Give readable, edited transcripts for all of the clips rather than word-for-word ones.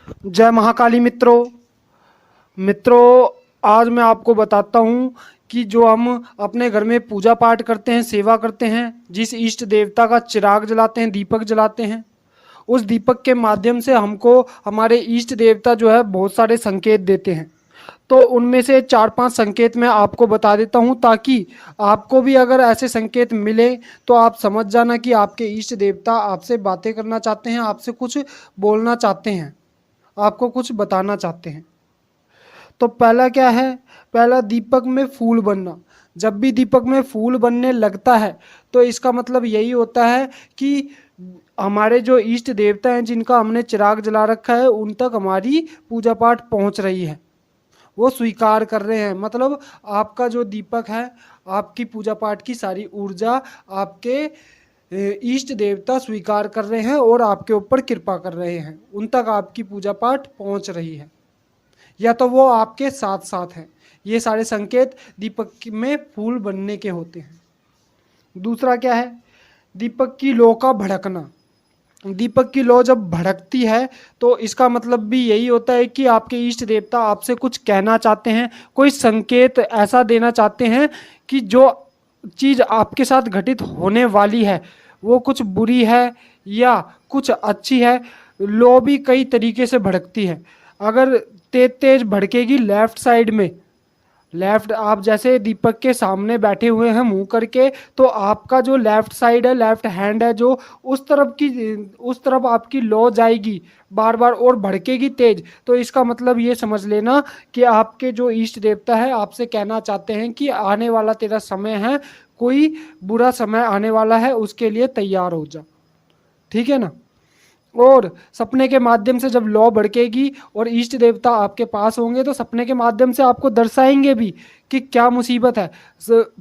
जय महाकाली मित्रों। मित्रों, आज मैं आपको बताता हूँ कि जो हम अपने घर में पूजा पाठ करते हैं, सेवा करते हैं, जिस इष्ट देवता का चिराग जलाते हैं, दीपक जलाते हैं, उस दीपक के माध्यम से हमको हमारे इष्ट देवता जो है बहुत सारे संकेत देते हैं। तो उनमें से 4-5 संकेत मैं आपको बता देता हूँ, ताकि आपको भी अगर ऐसे संकेत मिले तो आप समझ जाना कि आपके इष्ट देवता आपसे बातें करना चाहते हैं, आपसे कुछ बोलना चाहते हैं, आपको कुछ बताना चाहते हैं। तो पहला क्या है? पहला, दीपक में फूल बनना। जब भी दीपक में फूल बनने लगता है तो इसका मतलब यही होता है कि हमारे जो इष्ट देवता हैं, जिनका हमने चिराग जला रखा है, उन तक हमारी पूजा पाठ पहुंच रही है, वो स्वीकार कर रहे हैं। मतलब आपका जो दीपक है, आपकी पूजा पाठ की सारी ऊर्जा आपके इष्ट देवता स्वीकार कर रहे हैं और आपके ऊपर कृपा कर रहे हैं, उन तक आपकी पूजा पाठ पहुंच रही है, या तो वो आपके साथ साथ हैं। ये सारे संकेत दीपक में फूल बनने के होते हैं। दूसरा क्या है? दीपक की लौ का भड़कना। दीपक की लौ जब भड़कती है तो इसका मतलब भी यही होता है कि आपके इष्ट देवता आपसे कुछ कहना चाहते हैं, कोई संकेत ऐसा देना चाहते हैं कि जो चीज़ आपके साथ घटित होने वाली है वो कुछ बुरी है या कुछ अच्छी है। लौ भी कई तरीके से भड़कती है। अगर तेज तेज भड़केगी लेफ्ट साइड में, लेफ्ट, आप जैसे दीपक के सामने बैठे हुए हैं मुंह करके, तो आपका जो लेफ्ट साइड है, लेफ्ट हैंड है, जो उस तरफ आपकी लौ जाएगी बार बार और भड़केगी तेज। तो इसका मतलब ये समझ लेना कि आपके जो इष्ट देवता है आपसे कहना चाहते हैं कि आने वाला तेरा समय है, कोई बुरा समय आने वाला है, उसके लिए तैयार हो जा। ठीक है ना? और सपने के माध्यम से जब लौ भड़केगी और इष्ट देवता आपके पास होंगे तो सपने के माध्यम से आपको दर्शाएंगे भी कि क्या मुसीबत है।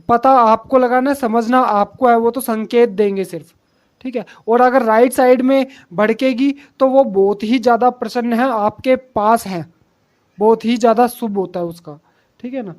पता आपको लगाना है, समझना आपको है, वो तो संकेत देंगे सिर्फ। ठीक है? और अगर राइट साइड में भड़केगी तो वो बहुत ही ज़्यादा प्रसन्न है, आपके पास है, बहुत ही ज़्यादा शुभ होता है उसका। ठीक है ना?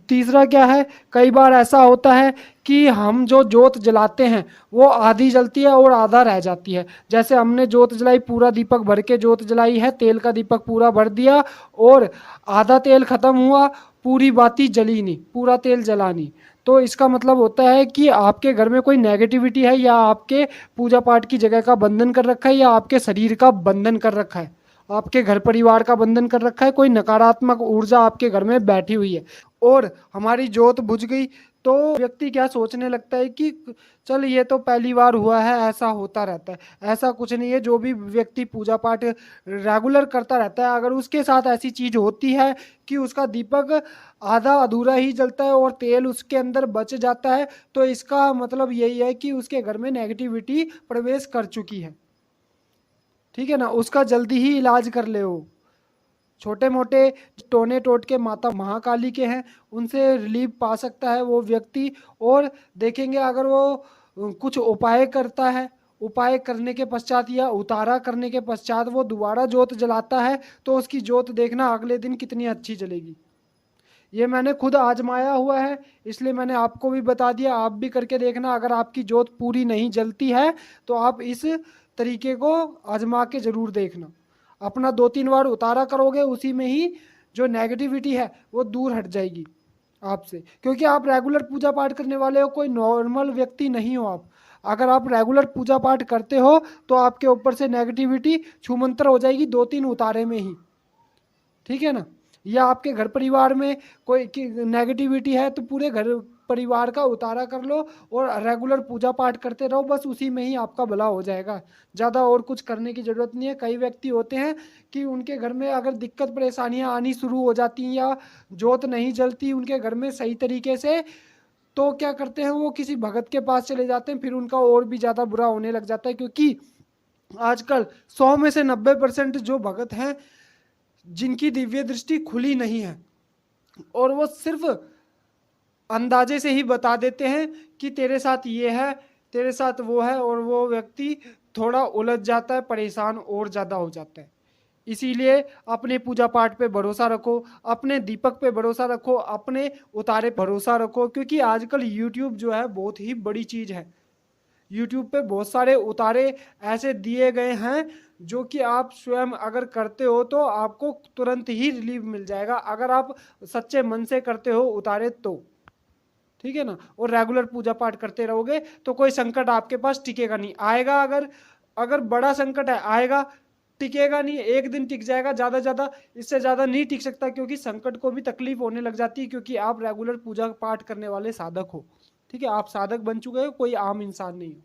तीसरा क्या है? कई बार ऐसा होता है कि हम जो जोत जलाते हैं वो आधी जलती है और आधा रह जाती है। जैसे हमने जोत जलाई, पूरा दीपक भर के जोत जलाई है, तेल का दीपक पूरा भर दिया और आधा तेल खत्म हुआ, पूरी बाती जली नहीं, पूरा तेल जला नहीं। तो इसका मतलब होता है कि आपके घर में कोई नेगेटिविटी है, या आपके पूजा पाठ की जगह का बंधन कर रखा है, या आपके शरीर का बंधन कर रखा है, आपके घर परिवार का बंधन कर रखा है, कोई नकारात्मक ऊर्जा आपके घर में बैठी हुई है। और हमारी जोत बुझ गई तो व्यक्ति क्या सोचने लगता है कि चल ये तो पहली बार हुआ है, ऐसा होता रहता है। ऐसा कुछ नहीं है। जो भी व्यक्ति पूजा पाठ रेगुलर करता रहता है, अगर उसके साथ ऐसी चीज होती है कि उसका दीपक आधा अधूरा ही जलता है और तेल उसके अंदर बच जाता है, तो इसका मतलब यही है कि उसके घर में नेगेटिविटी प्रवेश कर चुकी है। ठीक है ना? उसका जल्दी ही इलाज कर ले। वो छोटे मोटे टोने टोटके माता महाकाली के हैं, उनसे रिलीफ पा सकता है वो व्यक्ति। और देखेंगे अगर वो कुछ उपाय करता है, उपाय करने के पश्चात या उतारा करने के पश्चात वो दोबारा जोत जलाता है, तो उसकी जोत देखना अगले दिन कितनी अच्छी जलेगी। ये मैंने खुद आजमाया हुआ है, इसलिए मैंने आपको भी बता दिया। आप भी करके देखना। अगर आपकी जोत पूरी नहीं जलती है तो आप इस तरीके को आजमा के जरूर देखना। अपना 2-3 बार उतारा करोगे, उसी में ही जो नेगेटिविटी है वो दूर हट जाएगी आपसे। क्योंकि आप रेगुलर पूजा पाठ करने वाले हो, कोई नॉर्मल व्यक्ति नहीं हो आप। अगर आप रेगुलर पूजा पाठ करते हो तो आपके ऊपर से नेगेटिविटी छूमंतर हो जाएगी 2-3 उतारे में ही। ठीक है ना? या आपके घर परिवार में कोई नेगेटिविटी है तो पूरे घर परिवार का उतारा कर लो और रेगुलर पूजा पाठ करते रहो, बस उसी में ही आपका भला हो जाएगा। ज़्यादा और कुछ करने की ज़रूरत नहीं है। कई व्यक्ति होते हैं कि उनके घर में अगर दिक्कत परेशानियां आनी शुरू हो जाती हैं या जोत नहीं जलती उनके घर में सही तरीके से, तो क्या करते हैं, वो किसी भगत के पास चले जाते हैं, फिर उनका और भी ज़्यादा बुरा होने लग जाता है। क्योंकि आजकल 100 में से 90% जो भगत हैं जिनकी दिव्य दृष्टि खुली नहीं है, और वो सिर्फ अंदाजे से ही बता देते हैं कि तेरे साथ ये है, तेरे साथ वो है, और वो व्यक्ति थोड़ा उलझ जाता है, परेशान और ज़्यादा हो जाता है। इसीलिए अपने पूजा पाठ पे भरोसा रखो, अपने दीपक पे भरोसा रखो, अपने उतारे पे भरोसा रखो। क्योंकि आजकल यूट्यूब जो है बहुत ही बड़ी चीज़ है। यूट्यूब पे बहुत सारे उतारे ऐसे दिए गए हैं जो कि आप स्वयं अगर करते हो तो आपको तुरंत ही रिलीफ मिल जाएगा, अगर आप सच्चे मन से करते हो उतारे तो। ठीक है ना। और रेगुलर पूजा पाठ करते रहोगे तो कोई संकट आपके पास टिकेगा नहीं। आएगा, अगर अगर बड़ा संकट है आएगा, टिकेगा नहीं, एक दिन टिक जाएगा, ज्यादा इससे ज्यादा नहीं टिक सकता, क्योंकि संकट को भी तकलीफ होने लग जाती है, क्योंकि आप रेगुलर पूजा पाठ करने वाले साधक हो। ठीक है, आप साधक बन चुके हो, कोई आम इंसान नहीं हो।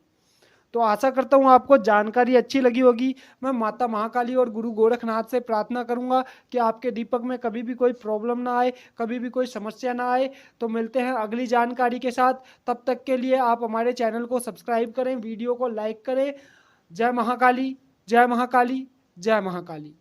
तो आशा करता हूँ आपको जानकारी अच्छी लगी होगी। मैं माता महाकाली और गुरु गोरखनाथ से प्रार्थना करूंगा कि आपके दीपक में कभी भी कोई प्रॉब्लम ना आए, कभी भी कोई समस्या ना आए। तो मिलते हैं अगली जानकारी के साथ, तब तक के लिए आप हमारे चैनल को सब्सक्राइब करें, वीडियो को लाइक करें। जय महाकाली, जय महाकाली, जय महाकाली।